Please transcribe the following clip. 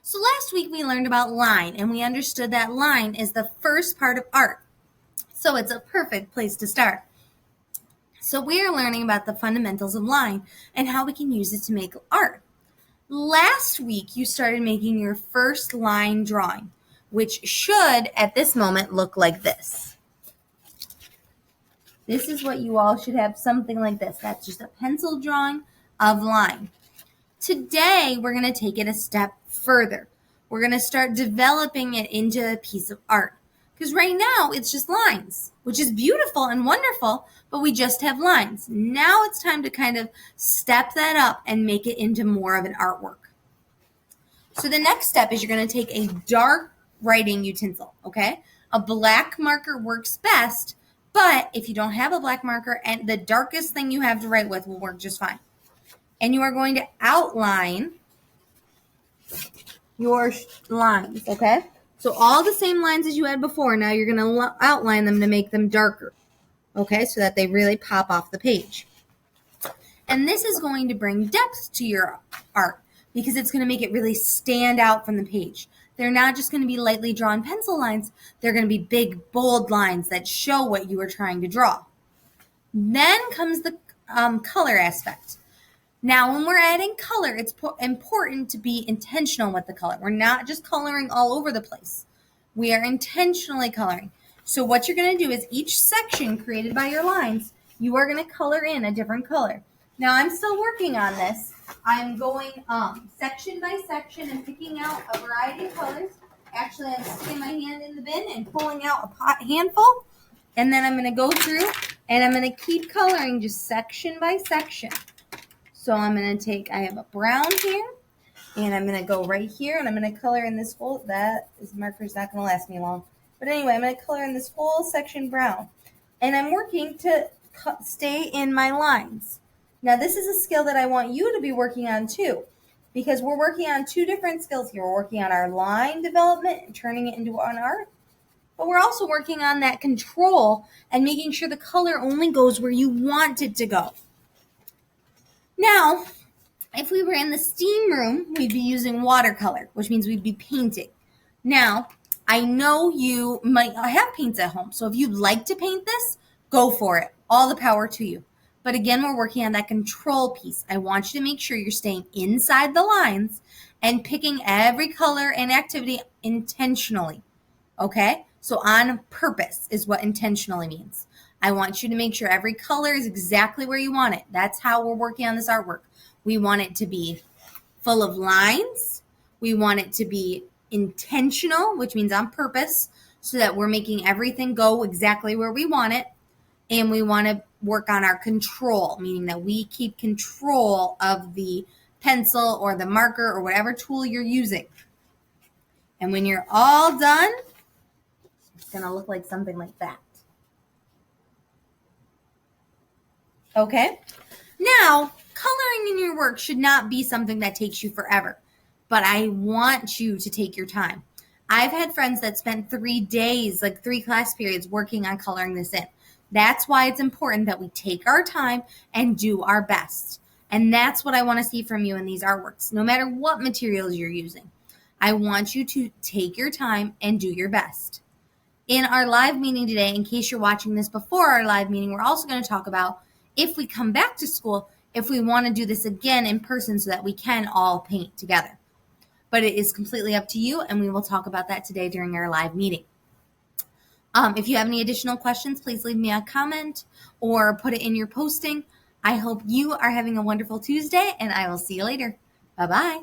So last week we learned about line, and we understood that line is the first part of art. So it's a perfect place to start. So we are learning about the fundamentals of line and how we can use it to make art. Last week you started making your first line drawing, which should at this moment look like this. This is what you all should have, something like this. That's just a pencil drawing of line. Today, we're going to take it a step further. We're going to start developing it into a piece of art. Because right now, it's just lines, which is beautiful and wonderful, but we just have lines. Now it's time to kind of step that up and make it into more of an artwork. So the next step is you're going to take a dark writing utensil, okay? A black marker works best, but if you don't have a black marker, and the darkest thing you have to write with will work just fine. And you are going to outline your lines, okay? So all the same lines as you had before, now you're going to outline them to make them darker, okay? So that they really pop off the page. And this is going to bring depth to your art because it's going to make it really stand out from the page. They're not just going to be lightly drawn pencil lines. They're going to be big, bold lines that show what you are trying to draw. Then comes the color aspect. Now, when we're adding color, it's important to be intentional with the color. We're not just coloring all over the place. We are intentionally coloring. So what you're going to do is each section created by your lines, you are going to color in a different color. Now, I'm still working on this. I'm going section by section and picking out a variety of colors. Actually, I'm sticking my hand in the bin and pulling out a handful. And then I'm going to go through and I'm going to keep coloring just section by section. So I'm going to take, I have a brown here, and I'm going to go right here, and I'm going to color in this whole, marker's not going to last me long. But anyway, I'm going to color in this whole section brown. And I'm working to stay in my lines. Now, this is a skill that I want you to be working on too, because we're working on two different skills here. We're working on our line development and turning it into an art, but we're also working on that control and making sure the color only goes where you want it to go. Now, if we were in the STEAM room, we'd be using watercolor, which means we'd be painting. Now, I know you might have paints at home, so if you'd like to paint this, go for it. All the power to you. But again, we're working on that control piece. I want you to make sure you're staying inside the lines and picking every color and activity intentionally, okay? So on purpose is what intentionally means. I want you to make sure every color is exactly where you want it. That's how we're working on this artwork. We want it to be full of lines. We want it to be intentional, which means on purpose, so that we're making everything go exactly where we want it. And we want to work on our control, meaning that we keep control of the pencil or the marker or whatever tool you're using. And when you're all done, it's going to look like something like that. Okay? Now, coloring in your work should not be something that takes you forever, but I want you to take your time. I've had friends that spent 3 days, like 3 class periods, working on coloring this in. That's why it's important that we take our time and do our best. And that's what I want to see from you in these artworks, no matter what materials you're using. I want you to take your time and do your best. In our live meeting today, in case you're watching this before our live meeting, we're also going to talk about if we come back to school, if we want to do this again in person so that we can all paint together. But it is completely up to you, and we will talk about that today during our live meeting. If you have any additional questions, please leave me a comment or put it in your posting. I hope you are having a wonderful Tuesday, and I will see you later. Bye-bye.